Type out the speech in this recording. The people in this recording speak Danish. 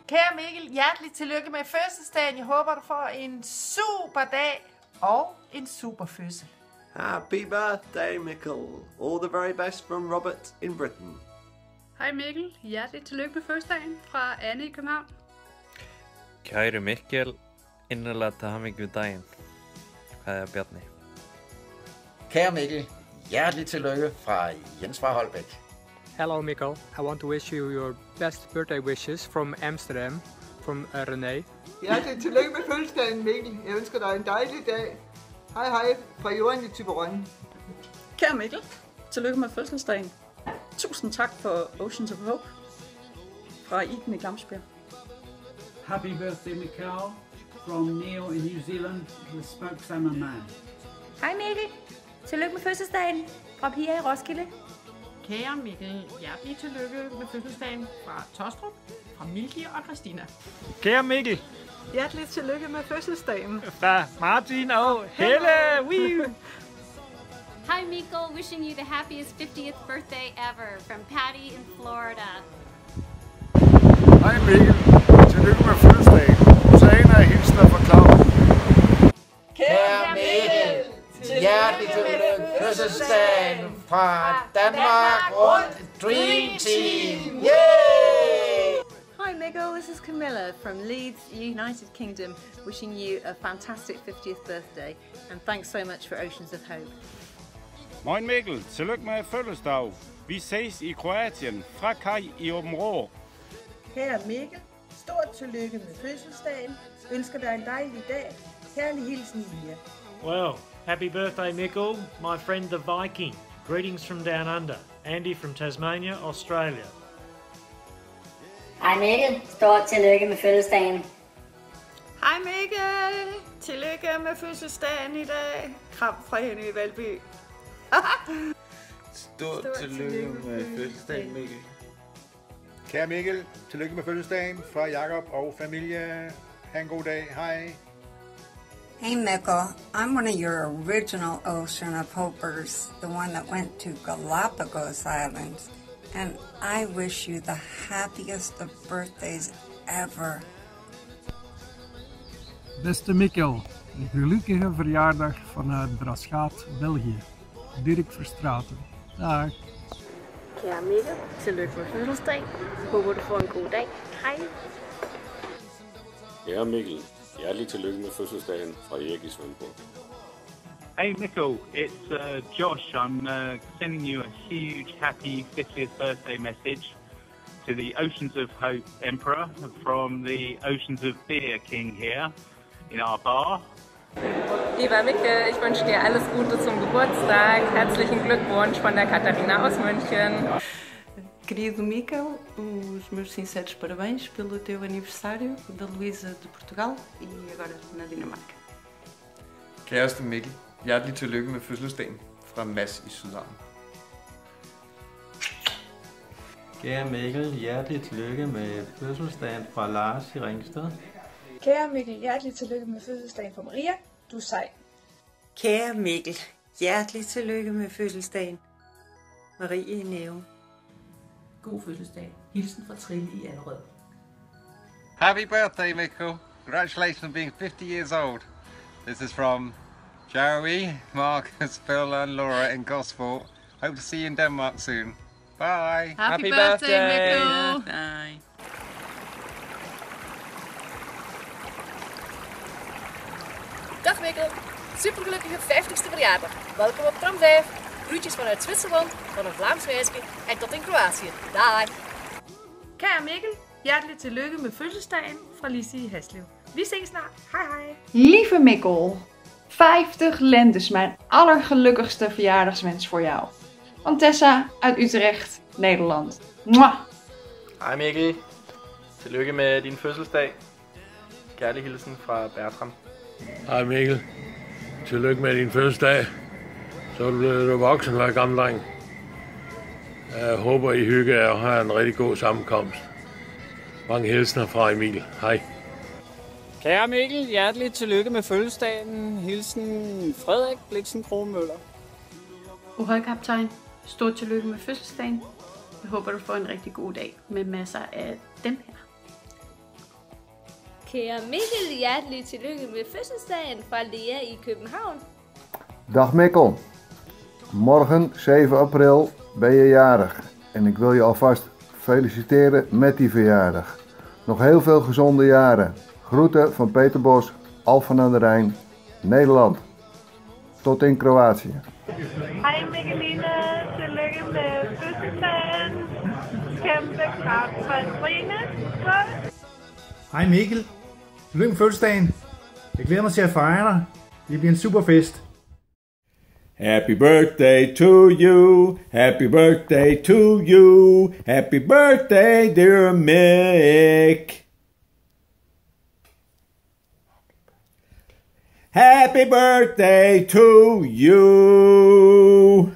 Kære Mikkel, hjerteligt tillykke med fødselsdagen. Jeg håber, du får en super dag og en super fødsel. Happy birthday, Mikkel. All the very best from Robert in Britain. Hej Mikkel, hjerteligt tillykke med fødselsdagen fra Anne i København. Kære Mikkel, inderlig til hamingju dagen. Kære Bjarni. Kære Mikkel, hjerteligt tillykke fra Jens fra Holbæk. Hello Mikkel, I want to wish you your best birthday wishes from Amsterdam, from René. Hjerteligt tillykke med fødselsdagen, Mikkel. Jeg ønsker dig en dejlig dag. Hej hej fra Jorden i Thyborøn. Kære Mikkel, tillykke med fødselsdagen. Tusind tak for Oceans of Hope fra Iben i Glamsbjerg. Happy birthday, Mikkel, from Neil in New Zealand, the Smoked Salmon Man. Hej Mikkel, tillykke med fødselsdagen fra Pia i Roskilde. Kære Mikkel, hjertelig tillykke med fødselsdagen fra Tostrup, fra Milki og Christina. Kære Mikkel, Hjerteligt tillykke med fødselsdagen fra Martin og Helle. Hi Mikkel, wishing you the happiest 50th birthday ever from Patty in Florida. Hej Mikkel, tillykke med fødselsdagen. Sana hilsner fra Claus. Kære Mikkel, hjerteligt tillykke med fødselsdagen fra Danmark rundt Dream Team. Yay! Hi Mikkel, this is Camilla from Leeds, United Kingdom, wishing you a fantastic 50th birthday and thanks so much for Oceans of Hope. Moin Mikkel, tillykke med fødselsdag. Vi ses i Kroatien fra Kaj i Åbenrå. Kære Mikkel, stort tillykke med fødselsdagen. Ønsker dig en dejlig dag. Kærlig hilsen, Lia. Well, happy birthday Mikkel, my friend the Viking. Greetings from down under. Andy from Tasmania, Australia. Hej Mikkel, stort tillykke med fødselsdagen. Hej Mikkel, tillykke med fødselsdagen i dag. Kram fra Henny Valby. Stort tillykke med fødselsdagen, Mikkel. Kære Mikkel, tillykke med fødselsdagen fra Jakob og familie. Ha' en god dag. Hej. Hey Mikkel, I'm one of your original Ocean of Hopers, the one that went to Galapagos Islands, and I wish you the happiest of birthdays ever. Beste Mikkel, een gelukkige verjaardag vanuit Braschaat, België. Dirk Verstraeten. Dag. Kære Mikkel, tillykke med fødselsdag. Håber du får en god dag. Hej. Kære Mikkel, hjertelig tillykke med fødselsdagen fra Erik i Svendborg. Hey Mikkel, it's Josh. I'm sending you a huge happy 50th birthday message to the Oceans of Hope Emperor from the Oceans of Beer King here in our bar. Lieber Mikkel, ich wünsche dir alles Gute zum Geburtstag. Herzlichen Glückwunsch von der Katharina aus München. Querido Mikkel, os meus sinceros parabéns pelo teu aniversário, da Luísa de Portugal e agora na Dinamarca. Kæreste Mikkel, hjerteligt tillykke med fødselsdagen fra Mads i Sydhavn. Kære Mikkel, hjerteligt tillykke med fødselsdagen fra Lars i Ringsted. Kære Mikkel, hjerteligt tillykke med fødselsdagen fra Maria. Du er sej. Kære Mikkel, hjerteligt tillykke med fødselsdagen. Marie i Nævn. God fødselsdag. Hilsen fra Trille i Allerød. Happy birthday, Mikkel. Congratulations on being 50 years old. This is from Joey, Marcus, Phil and Laura in Gosport. Hope to see you in Denmark soon. Bye. Happy birthday, Mikkel. Bye. Dag Mikkel, supergelukkige 50ste verjaardag. Welkom op tram 5. Groetjes vanuit Zwitserland, van een Vlaams meisje en tot in Kroatië. Dag! Kære Mikkel, hjerteligt tillykke med fødselsdagen fra Lise i Haslev. Vi ses snart. Hej hej. Lieve Mikkel, 50 lentes mijn allergelukkigste verjaardagswens voor jou. Van Tessa uit Utrecht, Nederland. Mwah! Hej Mikkel, tillykke med din fødselsdag. Kærlig hilsen fra Bertram. Hej Mikkel, tillykke med din fødselsdag. Så er du voksen og gammel dreng. Jeg håber I hygger jer og har en rigtig god sammenkomst. Mange hilsner fra Emil. Hej. Kære Mikkel, hjerteligt tillykke med fødselsdagen. Hilsen Frederik Bliksen Kromøller. Uhøjkaptajn, stort tillykke med fødselsdagen. Jeg håber, du får en rigtig god dag med masser af dem her. Kære Mikkel, hjertelig tillykke med fødselsdagen fra Lea i København. Dag Mikkel, morgen 7 april ben je jarig en ik wil je alvast feliciteren met die verjaardag. Nog heel veel gezonde jaren. Groeten van Peter Bos, Alphen aan de Rijn, Nederland. Tot in Kroatië. Hej Mikkeline, tillykke med fødselsdagen. Kæmpe kram fra Trine. Hej Mikkel, tillykke med fødselsdagen. Jeg glæder mig til at fejre dig. Det bliver en super fest. Happy birthday to you, happy birthday to you, happy birthday dear Mick. Happy birthday to you.